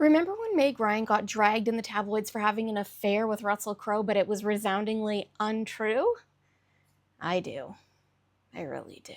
Remember when Meg Ryan got dragged in the tabloids for having an affair with Russell Crowe, but it was resoundingly untrue? I do. I really do.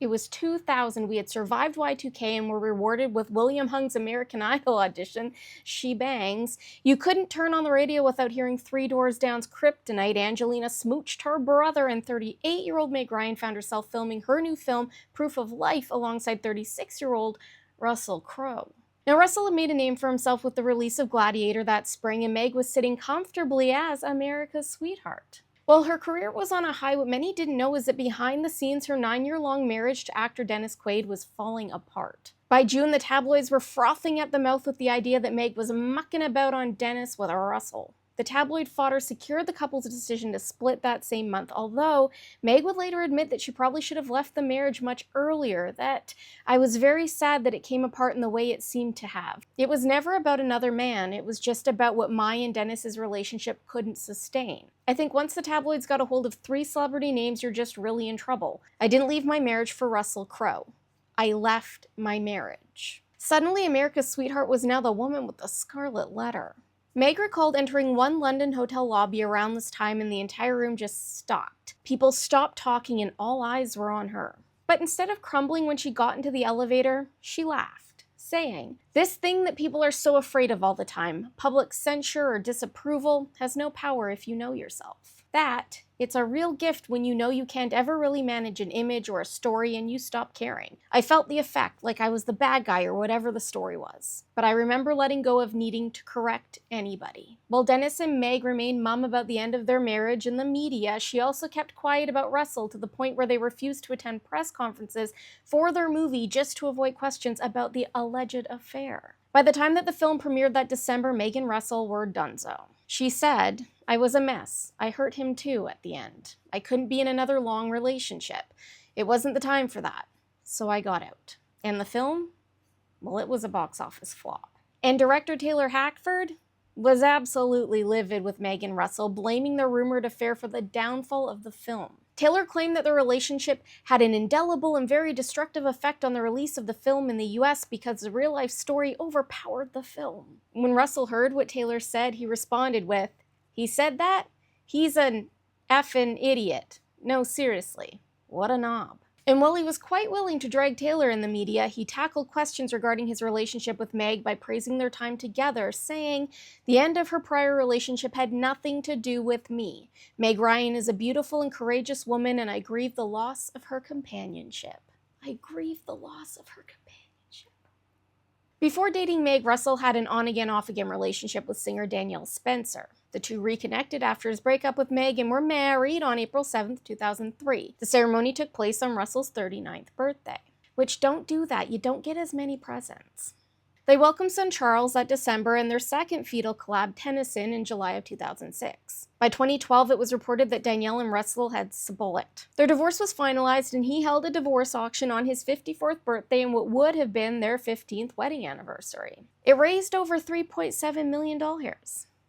It was 2000. We had survived Y2K and were rewarded with William Hung's American Idol audition, She Bangs. You couldn't turn on the radio without hearing Three Doors Down's Kryptonite. Angelina smooched her brother, and 38-year-old Meg Ryan found herself filming her new film, Proof of Life, alongside 36-year-old Russell Crowe. Now, Russell had made a name for himself with the release of Gladiator that spring, and Meg was sitting comfortably as America's sweetheart. While her career was on a high, what many didn't know is that behind the scenes, her 9-year-long marriage to actor Dennis Quaid was falling apart. By June, the tabloids were frothing at the mouth with the idea that Meg was mucking about on Dennis with Russell. The tabloid fodder secured the couple's decision to split that same month, although Meg would later admit that she probably should have left the marriage much earlier, that I was very sad that it came apart in the way it seemed to have. It was never about another man, it was just about what my and Dennis's relationship couldn't sustain. I think once the tabloids got a hold of 3 celebrity names, you're just really in trouble. I didn't leave my marriage for Russell Crowe. I left my marriage. Suddenly, America's sweetheart was now the woman with the scarlet letter. Meg recalled entering one London hotel lobby around this time and the entire room just stopped. People stopped talking and all eyes were on her. But instead of crumbling when she got into the elevator, she laughed, saying, "This thing that people are so afraid of all the time, public censure or disapproval, has no power if you know yourself. That, it's a real gift when you know you can't ever really manage an image or a story and you stop caring. I felt the effect, like I was the bad guy or whatever the story was. But I remember letting go of needing to correct anybody." While Dennis and Meg remained mum about the end of their marriage in the media, she also kept quiet about Russell to the point where they refused to attend press conferences for their movie just to avoid questions about the alleged affair. By the time that the film premiered that December, Meg and Russell were donezo. She said, "I was a mess. I hurt him too at the end. I couldn't be in another long relationship. It wasn't the time for that. So I got out." And the film? Well, it was a box office flop. And director Taylor Hackford was absolutely livid with Meg and Russell, blaming their rumored affair for the downfall of the film. Taylor claimed that their relationship had an indelible and very destructive effect on the release of the film in the US because the real-life story overpowered the film. When Russell heard what Taylor said, he responded with, "He said that? He's an effing idiot. No, seriously, what a knob." And while he was quite willing to drag Taylor in the media, he tackled questions regarding his relationship with Meg by praising their time together, saying, "The end of her prior relationship had nothing to do with me. Meg Ryan is a beautiful and courageous woman, and I grieve the loss of her companionship." I grieve the loss of her companionship. Before dating Meg, Russell had an on-again, off-again relationship with singer Danielle Spencer. The two reconnected after his breakup with Meg and were married on April 7th, 2003. The ceremony took place on Russell's 39th birthday. Which, don't do that, you don't get as many presents. They welcomed son Charles that December and their second fetal collab, Tennyson, in July of 2006. By 2012, it was reported that Danielle and Russell had split. Their divorce was finalized and he held a divorce auction on his 54th birthday and what would have been their 15th wedding anniversary. It raised over $3.7 million.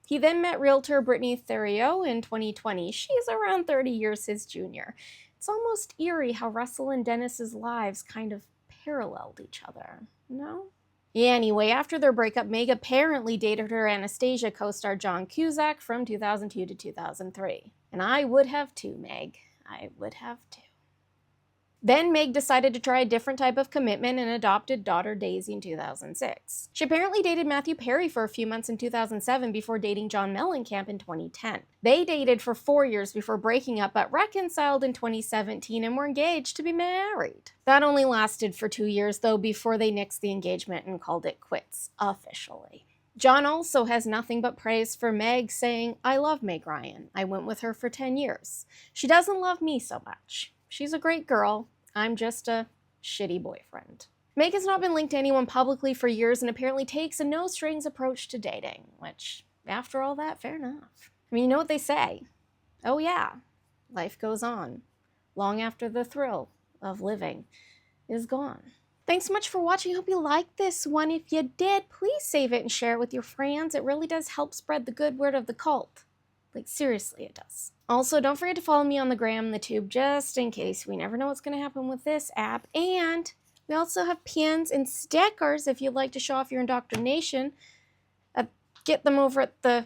He then met realtor Brittany Theriot in 2020. She's around 30 years his junior. It's almost eerie how Russell and Dennis's lives kind of paralleled each other, no? Yeah, anyway, after their breakup, Meg apparently dated her Anastasia co-star John Cusack from 2002 to 2003. And I would have too, Meg. I would have too. Then Meg decided to try a different type of commitment and adopted daughter Daisy in 2006. She apparently dated Matthew Perry for a few months in 2007 before dating John Mellencamp in 2010. They dated for 4 years before breaking up, but reconciled in 2017 and were engaged to be married. That only lasted for 2 years, though, before they nixed the engagement and called it quits, officially. John also has nothing but praise for Meg, saying, "I love Meg Ryan. I went with her for 10 years. She doesn't love me so much. She's a great girl. I'm just a shitty boyfriend." Meg has not been linked to anyone publicly for years and apparently takes a no-strings approach to dating, which, after all that, fair enough. I mean, you know what they say. Oh yeah, life goes on, long after the thrill of living is gone. Thanks so much for watching. I hope you liked this one. If you did, please save it and share it with your friends. It really does help spread the good word of the cult. Like, seriously, it does. Also, don't forget to follow me on the gram and the tube just in case. We never know what's going to happen with this app. And We also have pins and stickers if you'd like to show off your indoctrination. Get them over at the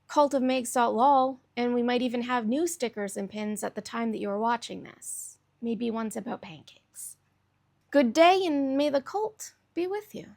Cult of Megs.lol, and we might even have new stickers and pins at the time that you are watching this. Maybe one's about pancakes. Good day, and may the cult be with you.